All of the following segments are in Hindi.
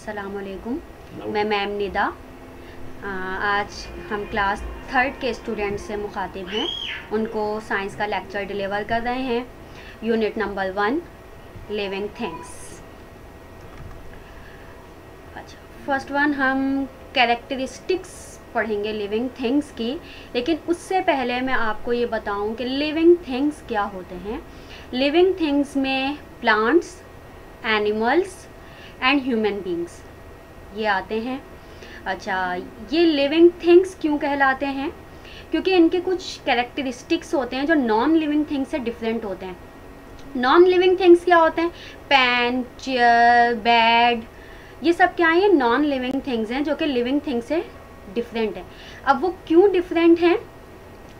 अस्सलामुअलैकुम। मैं मैम निदा। आज हम क्लास 3rd के स्टूडेंट से मुखातिब हैं। उनको साइंस का लेक्चर डिलीवर कर रहे हैं। Unit number 1 living things. अच्छा, फर्स्ट वन हम कैरेक्टरिस्टिक्स पढ़ेंगे लिविंग थिंग्स की, लेकिन उससे पहले मैं आपको ये बताऊं कि लिविंग थिंग्स क्या होते हैं। लिविंग थिंग्स में plants, animals and human beings ये आते हैं। अच्छा, ये लिविंग थिंग्स क्यों कहलाते हैं? क्योंकि इनके कुछ कैरेक्टरिस्टिक्स होते हैं जो नॉन लिविंग थिंग्स से डिफरेंट होते हैं। नॉन लिविंग थिंग्स क्या होते हैं? पेन, चेयर, बेड, ये सब क्या है? ये नॉन लिविंग थिंग्स हैं जो कि लिविंग थिंग्स से डिफरेंट है। अब वो क्यों डिफरेंट हैं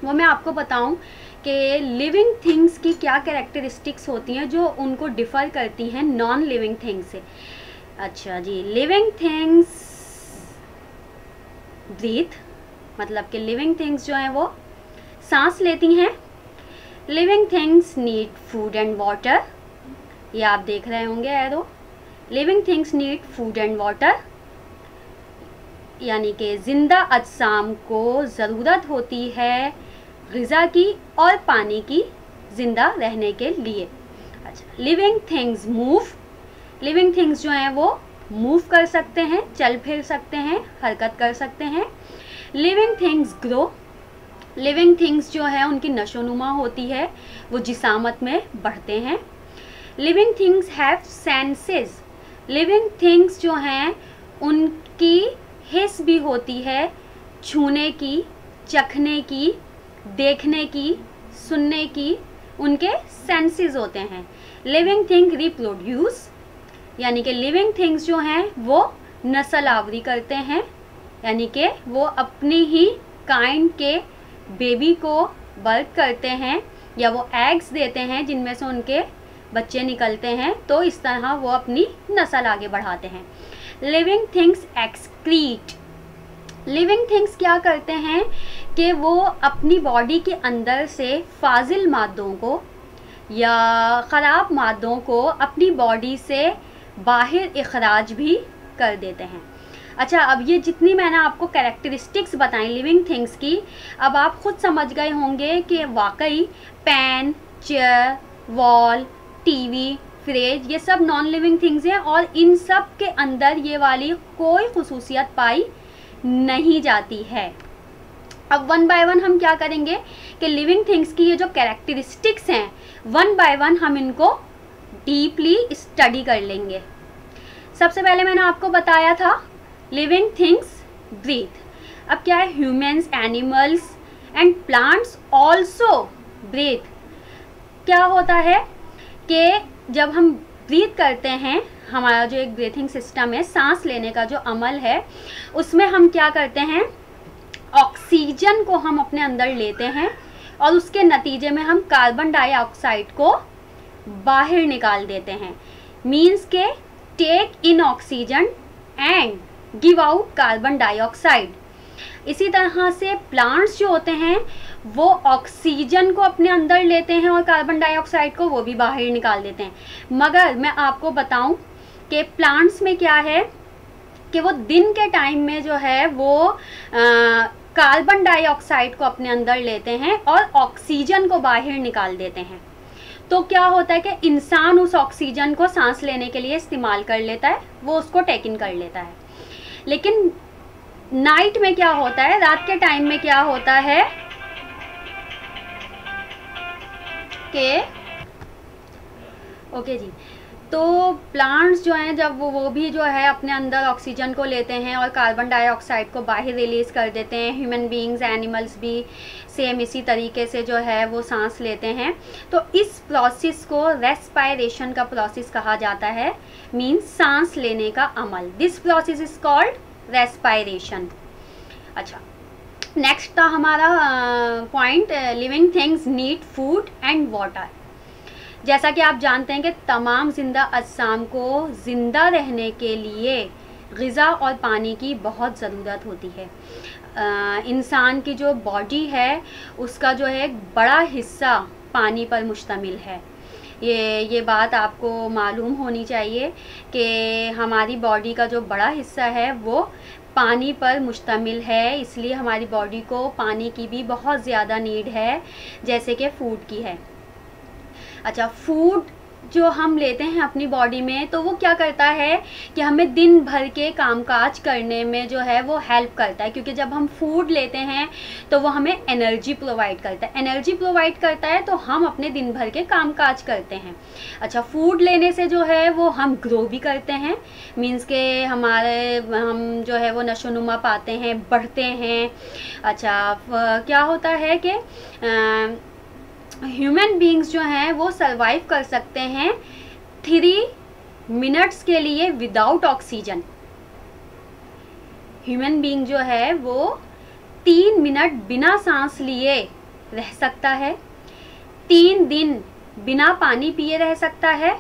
वो मैं आपको बताऊं कि लिविंग थिंग्स की क्या कैरेक्टरिस्टिक्स होती हैं जो उनको डिफ़र करती हैं नॉन लिविंग थिंग्स से। अच्छा जी, लिविंग थिंग्स ब्रीथ, मतलब कि लिविंग थिंग्स जो हैं वो सांस लेती हैं। Living things need food and water, ये आप देख रहे होंगे arrow. Living things need food and water, यानी कि ज़िंदा अजसाम को ज़रूरत होती है ग़िज़ा की और पानी की ज़िंदा रहने के लिए। अच्छा, living things move, living things जो हैं वो मूव कर सकते हैं, चल फिर सकते हैं, हरकत कर सकते हैं। Living things grow, living things जो है उनकी नशोनुमा होती है, वो जिसामत में बढ़ते हैं। Living things have senses, living things जो हैं उनकी हिस भी होती है, छूने की, चखने की, देखने की, सुनने की, उनके सेंसेस होते हैं। लिविंग थिंग रिप्रोड्यूस, यानी कि लिविंग थिंग्स जो हैं वो नस्ल आवरी करते हैं, यानी कि वो अपनी ही काइंड के बेबी को बर्थ करते हैं या वो एग्स देते हैं जिनमें से उनके बच्चे निकलते हैं, तो इस तरह वो अपनी नस्ल आगे बढ़ाते हैं। Living things excrete, living things क्या करते हैं कि वो अपनी बॉडी के अंदर से फाजिल मादों को या ख़राब मादों को अपनी बॉडी से बाहर इखराज भी कर देते हैं। अच्छा, अब ये जितनी मैंने आपको कैरेक्टरिस्टिक्स बताई लिविंग थिंग्स की, अब आप खुद समझ गए होंगे कि वाकई pen, chair, wall, TV, fridge ये सब नॉन लिविंग थिंग्स हैं और इन सब के अंदर ये वाली कोई खुसूसियत पाई नहीं जाती है। अब वन बाय वन हम क्या करेंगे कि लिविंग थिंग्स की ये जो कैरेक्टरिस्टिक्स हैं वन बाय वन हम इनको डीपली स्टडी कर लेंगे। सबसे पहले मैंने आपको बताया था लिविंग थिंग्स ब्रीथ। अब क्या है? Humans, animals and plants also breathe. क्या होता है कि जब हम ब्रीथ करते हैं, हमारा जो एक ब्रीथिंग सिस्टम है, सांस लेने का जो अमल है, उसमें हम क्या करते हैं? ऑक्सीजन को हम अपने अंदर लेते हैं और उसके नतीजे में हम कार्बन डाइऑक्साइड को बाहर निकाल देते हैं। मीन्स के take in oxygen and give out carbon dioxide. इसी तरह से प्लांट्स जो होते हैं वो ऑक्सीजन को अपने अंदर लेते हैं और कार्बन डाइऑक्साइड को वो भी बाहर निकाल देते हैं। मगर मैं आपको बताऊं कि प्लांट्स में क्या है कि वो दिन के टाइम में जो है वो कार्बन डाइऑक्साइड को अपने अंदर लेते हैं और ऑक्सीजन को बाहर निकाल देते हैं। तो क्या होता है कि इंसान उस ऑक्सीजन को सांस लेने के लिए इस्तेमाल कर लेता है, वो उसको टेक इन कर लेता है। लेकिन नाइट में क्या होता है, रात के टाइम में क्या होता है कि ओके जी, तो प्लांट्स जो हैं जब वो भी जो है अपने अंदर ऑक्सीजन को लेते हैं और कार्बन डाइऑक्साइड को बाहर रिलीज़ कर देते हैं। ह्यूमन बीइंग्स, एनिमल्स भी सेम इसी तरीके से जो है वो सांस लेते हैं। तो इस प्रोसेस को रेस्पायरेशन का प्रोसेस कहा जाता है, मीन्स सांस लेने का अमल। This process is called respiration. अच्छा, नेक्स्ट था हमारा point, living things need food and water. जैसा कि आप जानते हैं कि तमाम ज़िंदा अजसाम को ज़िंदा रहने के लिए ग़िज़ा और पानी की बहुत ज़रूरत होती है। इंसान की जो बॉडी है उसका जो है एक बड़ा हिस्सा पानी पर मुश्तमिल है। ये बात आपको मालूम होनी चाहिए कि हमारी बॉडी का जो बड़ा हिस्सा है वो पानी पर मुश्तमिल है, इसलिए हमारी बॉडी को पानी की भी बहुत ज़्यादा नीड है जैसे कि फ़ूड की है। अच्छा, फूड जो हम लेते हैं अपनी बॉडी में तो वो क्या करता है कि हमें दिन भर के कामकाज करने में जो है वो हेल्प करता है, क्योंकि जब हम फूड लेते हैं तो वो हमें एनर्जी प्रोवाइड करता है। एनर्जी प्रोवाइड करता है तो हम अपने दिन भर के कामकाज करते हैं। अच्छा, फूड लेने से जो है वो हम ग्रो भी करते हैं, मीन्स के हम जो है वो नशोनुमा पाते हैं, बढ़ते हैं। अच्छा, क्या होता है कि ह्यूमन बींग्स जो हैं वो सरवाइव कर सकते हैं 3 मिनट्स के लिए विदाउट ऑक्सीजन। ह्यूमन बींग जो है वो 3 मिनट बिना सांस लिए रह सकता है, 3 दिन बिना पानी पिए रह सकता है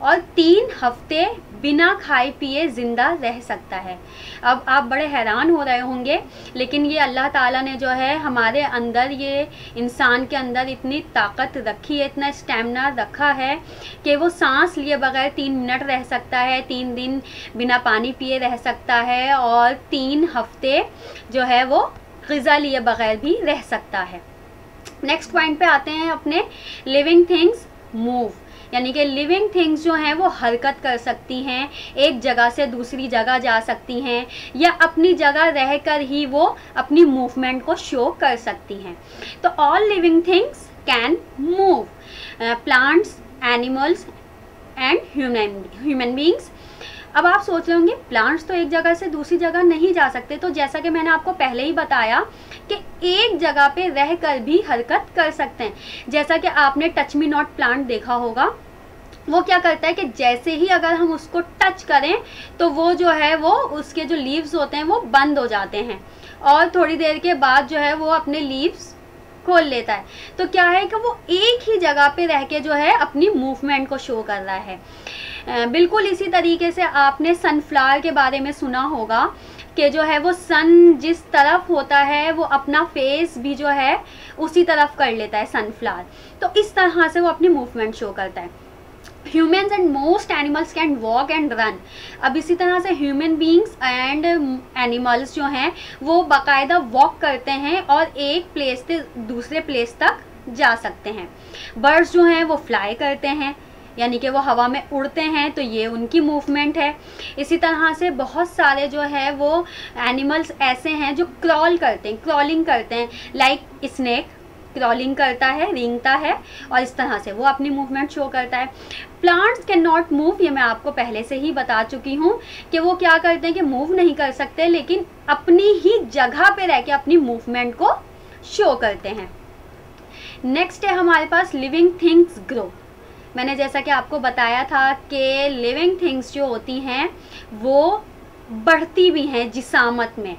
और 3 हफ्ते बिना खाए पिए ज़िंदा रह सकता है। अब आप बड़े हैरान हो रहे होंगे, लेकिन ये अल्लाह ताला ने जो है हमारे अंदर, ये इंसान के अंदर इतनी ताकत रखी है, इतना स्टैमिना रखा है कि वो सांस लिए बगैर 3 मिनट रह सकता है, 3 दिन बिना पानी पिए रह सकता है और 3 हफ्ते जो है वो ग़िज़ा लिए बगैर भी रह सकता है। नेक्स्ट पॉइंट पे आते हैं अपने, लिविंग थिंग्स मूव, यानी कि लिविंग थिंग्स जो हैं वो हरकत कर सकती हैं, एक जगह से दूसरी जगह जा सकती हैं या अपनी जगह रहकर ही वो अपनी मूवमेंट को शो कर सकती हैं। तो all living things can move, plants, animals and human beings. अब आप सोच रहे होंगे प्लांट्स तो एक जगह से दूसरी जगह नहीं जा सकते, तो जैसा कि मैंने आपको पहले ही बताया कि एक जगह पे रहकर भी हरकत कर सकते हैं। जैसा कि आपने टच मी नॉट प्लांट देखा होगा, वो क्या करता है कि जैसे ही अगर हम उसको टच करें तो वो जो है वो उसके जो लीव्स होते हैं वो बंद हो जाते हैं और थोड़ी देर के बाद जो है वो अपने लीव्स खोल लेता है। तो क्या है कि वो एक ही जगह पे रह के जो है अपनी मूवमेंट को शो कर रहा है। बिल्कुल इसी तरीके से आपने सनफ्लावर के बारे में सुना होगा कि जो है वो सन जिस तरफ होता है वो अपना फेस भी जो है उसी तरफ कर लेता है सनफ्लावर, तो इस तरह से वो अपनी मूवमेंट शो करता है। Humans and most animals can walk and run. अब इसी तरह से ह्यूमन बींग्स एंड एनिमल्स जो हैं वो बाकायदा वॉक करते हैं और एक प्लेस से दूसरे प्लेस तक जा सकते हैं। बर्ड्स जो हैं वो फ्लाई करते हैं, यानी कि वो हवा में उड़ते हैं, तो ये उनकी मूवमेंट है। इसी तरह से बहुत सारे जो है वो एनिमल्स ऐसे हैं जो क्रॉल करते हैं, क्रॉलिंग करते हैं, लाइक स्नेक क्रॉलिंग करता है, रेंगता है और इस तरह से वो अपनी मूवमेंट शो करता है। प्लांट्स कैन नॉट मूव, ये मैं आपको पहले से ही बता चुकी हूँ कि वो क्या करते हैं कि मूव नहीं कर सकते, लेकिन अपनी ही जगह पे रह के अपनी मूवमेंट को शो करते हैं। नेक्स्ट है हमारे पास लिविंग थिंग्स ग्रो। मैंने जैसा कि आपको बताया था कि लिविंग थिंग्स जो होती हैं वो बढ़ती भी हैं जिसामत में,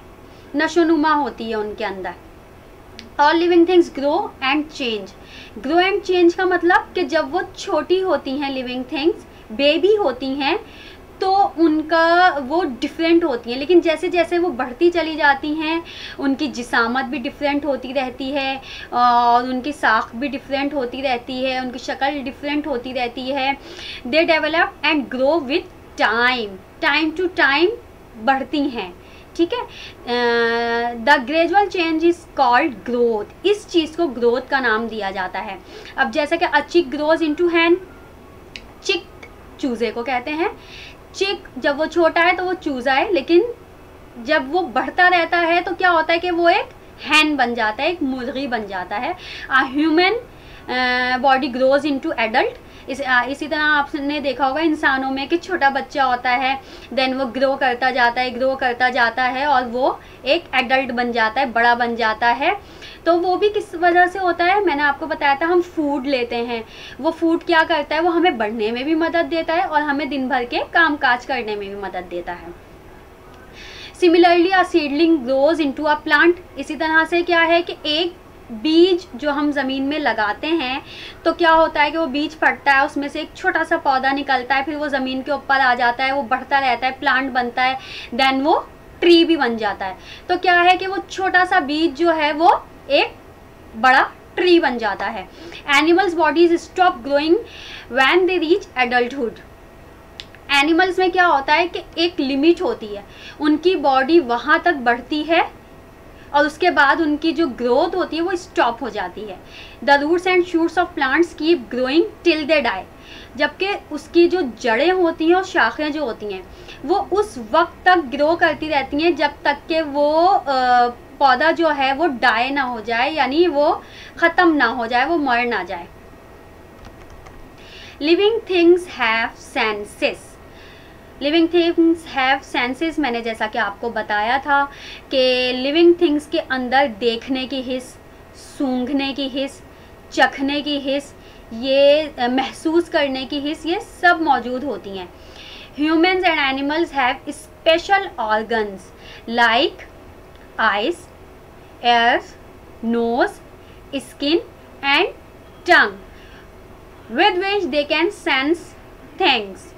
नशोनुमा होती है उनके अंदर। All living things grow and change. Grow and change का मतलब कि जब वो छोटी होती हैं, लिविंग थिंग्स बेबी होती हैं, तो उनका वो डिफरेंट होती हैं, लेकिन जैसे जैसे वो बढ़ती चली जाती हैं उनकी जिसामत भी डिफरेंट होती रहती है और उनकी साख भी डिफरेंट होती रहती है, उनकी शक्ल डिफरेंट होती रहती है। They develop and grow with time, time to time बढ़ती हैं, ठीक है। The gradual change is called growth. इस चीज़ को ग्रोथ का नाम दिया जाता है। अब जैसे कि अ चिक ग्रोज इनटू हैन, चिक चूज़े को कहते हैं। चिक जब वो छोटा है तो वो चूज़ा है, लेकिन जब वो बढ़ता रहता है तो क्या होता है कि वो एक हैन बन जाता है, एक मुर्गी बन जाता है। Human body grows into adult. इसी तरह आपने देखा होगा इंसानों में कि छोटा बच्चा होता है, देन वो ग्रो करता जाता है, ग्रो करता जाता है और वो एक एडल्ट बन जाता है, बड़ा बन जाता है। तो वो भी किस वजह से होता है, मैंने आपको बताया था, हम फूड लेते हैं। वो फूड क्या करता है, वो हमें बढ़ने में भी मदद देता है और हमें दिन भर के काम काज करने में भी मदद देता है। Similarly a seedling grows into a plant. इसी तरह से क्या है कि एक बीज जो हम ज़मीन में लगाते हैं तो क्या होता है कि वो बीज फटता है, उसमें से एक छोटा सा पौधा निकलता है, फिर वो ज़मीन के ऊपर आ जाता है, वो बढ़ता रहता है, प्लांट बनता है, देन वो ट्री भी बन जाता है। तो क्या है कि वो छोटा सा बीज जो है वो एक बड़ा ट्री बन जाता है। Animals bodies stop growing when they reach adulthood. Animals में क्या होता है कि एक लिमिट होती है, उनकी बॉडी वहाँ तक बढ़ती है और उसके बाद उनकी जो ग्रोथ होती है वो स्टॉप हो जाती है। The roots and shoots of plants keep growing till they die. जबकि उसकी जो जड़ें होती हैं और शाखें जो होती हैं वो उस वक्त तक ग्रो करती रहती हैं जब तक कि वो पौधा जो है वो डाई ना हो जाए, यानी वो ख़त्म ना हो जाए, वो मर ना जाए। Living things have senses. Living things have senses, मैंने जैसा कि आपको बताया था कि लिविंग थिंग्स के अंदर देखने की हिस्स, सूंघने की हिस्स, चखने की हिस्स, ये महसूस करने की हिस्स, ये सब मौजूद होती हैं। Humans and animals have special organs like eyes, ears, nose, skin and tongue with which they can sense things.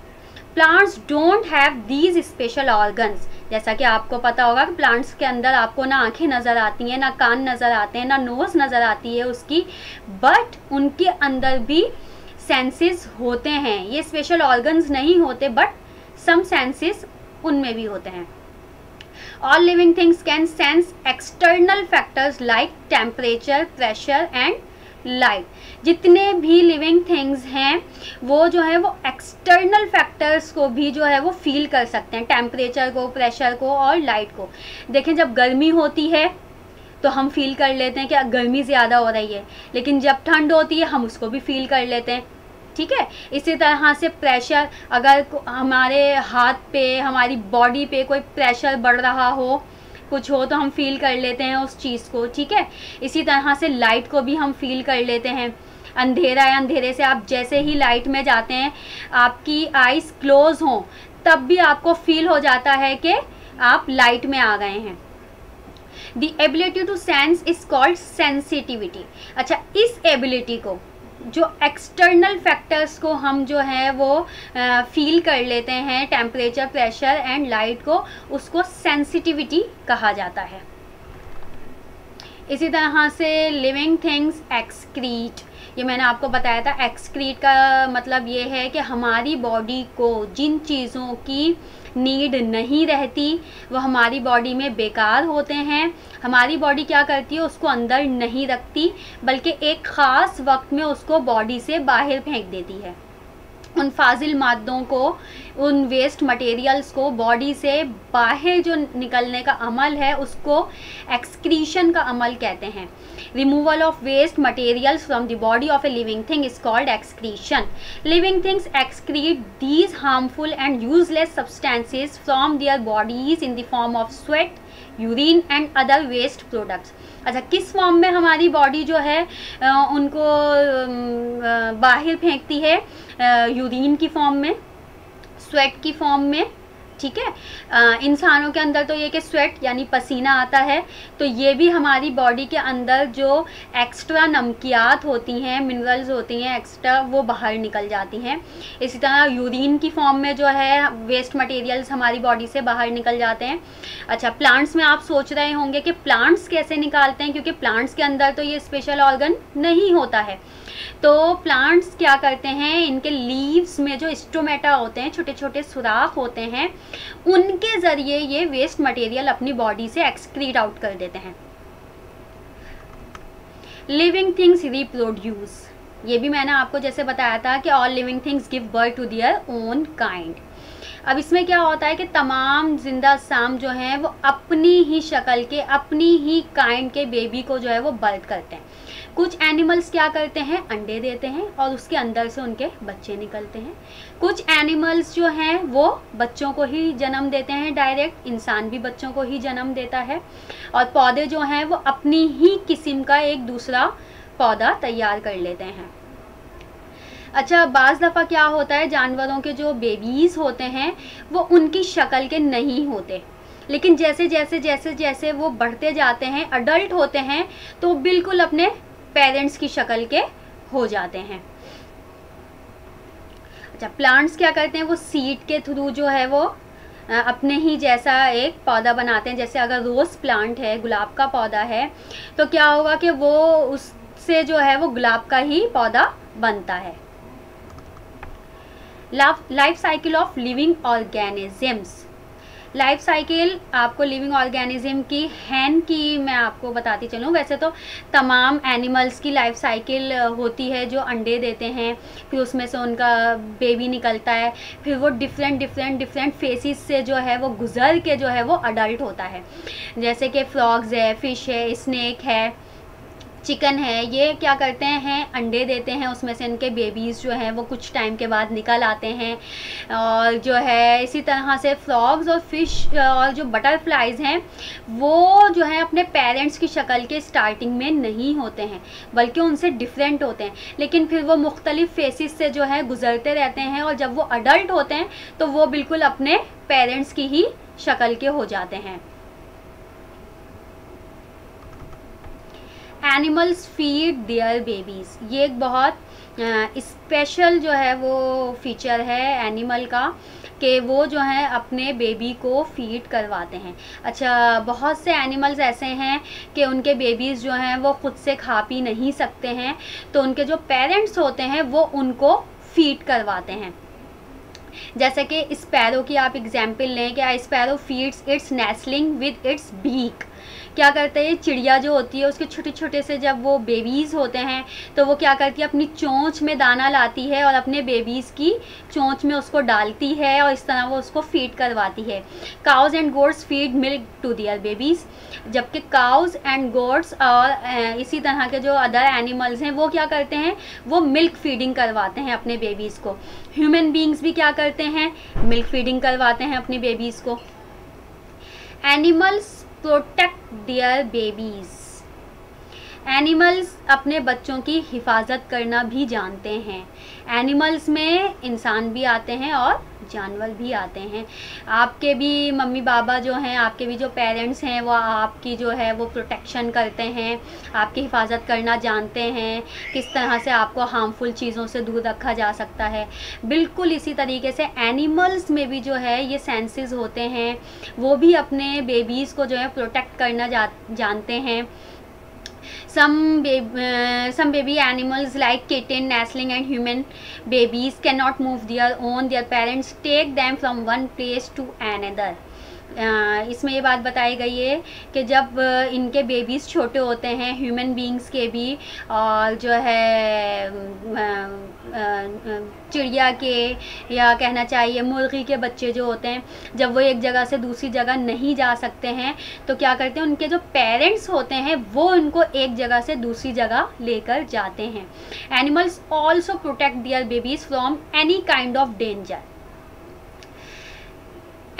Plants don't have these special organs. जैसा कि आपको पता होगा कि प्लांट्स के अंदर आपको ना आंखें नज़र आती हैं, ना कान नज़र आते हैं, ना नोज़ नज़र आती है उसकी, बट उनके अंदर भी सेंसेस होते हैं। ये स्पेशल ऑर्गन्स नहीं होते बट सम सेंसेस उनमें भी होते हैं। All living things can sense external factors like temperature, pressure and light. जितने भी लिविंग थिंग्स हैं वो जो है वो एक्सटर्नल फैक्टर्स को भी जो है वो फील कर सकते हैं, टेम्परेचर को, प्रेशर को और लाइट को। देखें, जब गर्मी होती है तो हम फील कर लेते हैं कि गर्मी ज़्यादा हो रही है, लेकिन जब ठंड होती है हम उसको भी फील कर लेते हैं, ठीक है। इसी तरह से प्रेशर, अगर हमारे हाथ पे, हमारी बॉडी पे कोई प्रेशर बढ़ रहा हो, कुछ हो, तो हम फील कर लेते हैं उस चीज़ को, ठीक है। इसी तरह से लाइट को भी हम फील कर लेते हैं। अंधेरा है, अंधेरे से आप जैसे ही लाइट में जाते हैं, आपकी आइज़ क्लोज हों तब भी आपको फील हो जाता है कि आप लाइट में आ गए हैं। The ability to sense is called sensitivity. अच्छा, इस एबिलिटी को, जो एक्सटर्नल फैक्टर्स को हम जो है वो फील कर लेते हैं, टेम्परेचर, प्रेशर एंड लाइट को, उसको सेंसिटिविटी कहा जाता है। इसी तरह से लिविंग थिंग्स एक्सक्रीट, ये मैंने आपको बताया था। एक्सक्रीट का मतलब ये है कि हमारी बॉडी को जिन चीज़ों की नीड नहीं रहती वो हमारी बॉडी में बेकार होते हैं, हमारी बॉडी क्या करती है, उसको अंदर नहीं रखती बल्कि एक ख़ास वक्त में उसको बॉडी से बाहर फेंक देती है। उन फाजिल मादों को, उन वेस्ट मटेरियल्स को बॉडी से बाहर जो निकलने का अमल है उसको एक्सक्रीशन का अमल कहते हैं। Removal of waste materials from the body of a living thing is called excretion. Living things excrete these harmful and useless substances from their bodies in the form of sweat, urine and other waste products. अच्छा, किस फॉर्म में हमारी बॉडी जो है उनको बाहर फेंकती है? यूरिन की फॉर्म में, स्वेट की फॉर्म में, ठीक है। इंसानों के अंदर तो ये कि स्वेट यानी पसीना आता है, तो ये भी हमारी बॉडी के अंदर जो एक्स्ट्रा नमकियात होती हैं, मिनरल्स होती हैं एक्स्ट्रा, वो बाहर निकल जाती हैं। इसी तरह यूरिन की फॉर्म में जो है वेस्ट मटेरियल्स हमारी बॉडी से बाहर निकल जाते हैं। अच्छा, प्लांट्स में आप सोच रहे होंगे कि प्लांट्स कैसे निकालते हैं, क्योंकि प्लांट्स के अंदर तो ये स्पेशल ऑर्गन नहीं होता है। तो प्लांट्स क्या करते हैं, इनके लीव्स में जो स्टोमेटा होते हैं, छोटे छोटे सुराख होते हैं, उनके ज़रिए ये वेस्ट मटेरियल अपनी बॉडी से एक्सक्रीट आउट कर देते हैं। लिविंग थिंग्स रिप्रोड्यूस, ये भी मैंने आपको जैसे बताया था कि all living things give birth to their own kind. अब इसमें क्या होता है कि तमाम जिंदा साम जो हैं वो अपनी ही शक्ल के, अपनी ही काइंड के बेबी को जो है वो बर्थ करते हैं। कुछ एनिमल्स क्या करते हैं, अंडे देते हैं और उसके अंदर से उनके बच्चे निकलते हैं। कुछ एनिमल्स जो हैं वो बच्चों को ही जन्म देते हैं डायरेक्ट, इंसान भी बच्चों को ही जन्म देता है। और पौधे जो हैं वो अपनी ही किस्म का एक दूसरा पौधा तैयार कर लेते हैं। अच्छा, बाज़ दफ़ा क्या होता है, जानवरों के जो बेबीज़ होते हैं वो उनकी शक्ल के नहीं होते, लेकिन जैसे जैसे जैसे जैसे वो बढ़ते जाते हैं, अडल्ट होते हैं, तो बिल्कुल अपने पेरेंट्स की शक्ल के हो जाते हैं। अच्छा, प्लांट्स क्या करते हैं, वो सीड के थ्रू जो है वो अपने ही जैसा एक पौधा बनाते हैं। जैसे अगर रोज़ प्लांट है, गुलाब का पौधा है, तो क्या होगा कि वो उस से जो है वो गुलाब का ही पौधा बनता है। Life cycle of living organisms. Life cycle आपको लिविंग ऑर्गेनिज्म की हैन की मैं आपको बताती चलूँ। वैसे तो तमाम एनिमल्स की लाइफ साइकिल होती है, जो अंडे देते हैं, फिर उसमें से उनका बेबी निकलता है, फिर वो डिफरेंट फेसिस से जो है वो गुजर के जो है वो अडल्ट होता है। जैसे कि फ्रॉग्स है, फिश है, स्नेक है, चिकन है, ये क्या करते हैं, अंडे देते हैं, उसमें से इनके बेबीज़ जो हैं वो कुछ टाइम के बाद निकल आते हैं। और जो है इसी तरह से फ्रॉग्स और फिश और जो बटरफ्लाइज हैं वो जो है अपने पेरेंट्स की शक्ल के स्टार्टिंग में नहीं होते हैं, बल्कि उनसे डिफरेंट होते हैं, लेकिन फिर वो मुख्तलिफ फेसिस से जो है गुजरते रहते हैं, और जब वो अडल्ट होते हैं तो वो बिल्कुल अपने पेरेंट्स की ही शक्ल के हो जाते हैं। एनिमल्स फीड देयर बेबीज़, ये एक बहुत स्पेशल जो है वो फीचर है एनिमल का, कि वो जो है अपने बेबी को फीड करवाते हैं। अच्छा, बहुत से एनिमल्स ऐसे हैं कि उनके बेबीज़ जो हैं वो ख़ुद से खा पी नहीं सकते हैं, तो उनके जो पेरेंट्स होते हैं वो उनको फीड करवाते हैं। जैसे कि स्पैरो की आप एग्जाम्पल लें कि sparrow feeds its nestling with its beak. क्या करते हैं, चिड़िया जो होती है उसके छोटे छोटे से जब वो बेबीज़ होते हैं तो वो क्या करती है, अपनी चोंच में दाना लाती है और अपने बेबीज़ की चोंच में उसको डालती है, और इस तरह वो उसको फीड करवाती है। Cows and goats feed milk to their babies, जबकि काउज एंड गोट्स और इसी तरह के जो अदर एनिमल्स हैं वो क्या करते हैं, वो मिल्क फीडिंग करवाते हैं अपने बेबीज़ को। ह्यूमन बींग्स भी क्या करते हैं, मिल्क फीडिंग करवाते हैं अपने बेबीज़ को। Animals protect their babies, animals अपने बच्चों की हिफाजत करना भी जानते हैं। एनिमल्स में इंसान भी आते हैं और जानवर भी आते हैं। आपके भी मम्मी पापा जो हैं, आपके भी जो पेरेंट्स हैं, वो आपकी जो है वो प्रोटेक्शन करते हैं, आपकी हिफाजत करना जानते हैं, किस तरह से आपको हार्मफुल चीज़ों से दूर रखा जा सकता है। बिल्कुल इसी तरीके से एनिमल्स में भी जो है ये सेंसेस होते हैं, वो भी अपने बेबीज़ को जो है प्रोटेक्ट करना जानते हैं। Some baby animals like kitten, nestling and human babies cannot move their own. Their parents take them from one place to another. इसमें ये बात बताई गई है कि जब इनके बेबीज़ छोटे होते हैं, ह्यूमन बींग्स के भी, और जो है चिड़िया के, या कहना चाहिए मुर्गी के बच्चे जो होते हैं, जब वो एक जगह से दूसरी जगह नहीं जा सकते हैं तो क्या करते हैं, उनके जो पेरेंट्स होते हैं वो उनको एक जगह से दूसरी जगह लेकर जाते हैं। Animals also protect their babies from any kind of danger.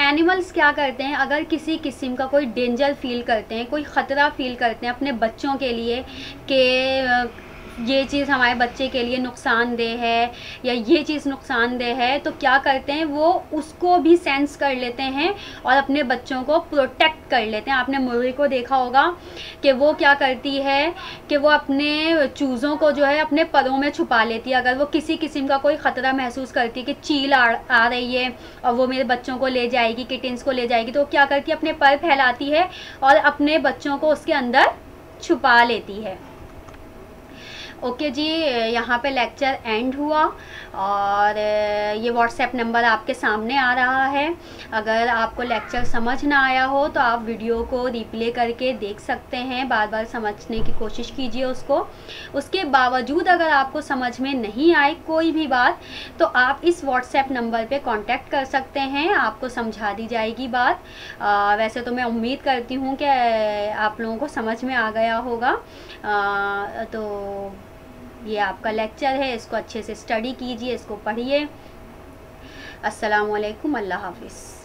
Animals क्या करते हैं, अगर किसी किस्म का कोई डेंजर फील करते हैं, कोई ख़तरा फील करते हैं अपने बच्चों के लिए कि ये चीज़ हमारे बच्चे के लिए नुकसानदेह है या ये चीज़ नुकसानदेह है, तो क्या करते हैं, वो उसको भी सेंस कर लेते हैं और अपने बच्चों को प्रोटेक्ट कर लेते हैं। आपने मुर्गी को देखा होगा कि वो क्या करती है कि वो अपने चूज़ों को जो है अपने परों में छुपा लेती है। अगर वो किसी किस्म का कोई ख़तरा महसूस करती है कि चील आ रही है और वो मेरे बच्चों को ले जाएगी, किटन्स को ले जाएगी, तो वो क्या करती है, अपने पर फैलाती है और अपने बच्चों को उसके अंदर छुपा लेती है। ओके जी, यहाँ पे लेक्चर एंड हुआ और ये व्हाट्सएप नंबर आपके सामने आ रहा है। अगर आपको लेक्चर समझ ना आया हो तो आप वीडियो को रिप्ले करके देख सकते हैं, बार बार समझने की कोशिश कीजिए उसको। उसके बावजूद अगर आपको समझ में नहीं आए कोई भी बात, तो आप इस व्हाट्सएप नंबर पे कांटेक्ट कर सकते हैं, आपको समझा दी जाएगी बात। वैसे तो मैं उम्मीद करती हूँ कि आप लोगों को समझ में आ गया होगा। तो ये आपका लेक्चर है, इसको अच्छे से स्टडी कीजिए, इसको पढ़िए। अस्सलाम वालेकुम, अल्लाह हाफिज़।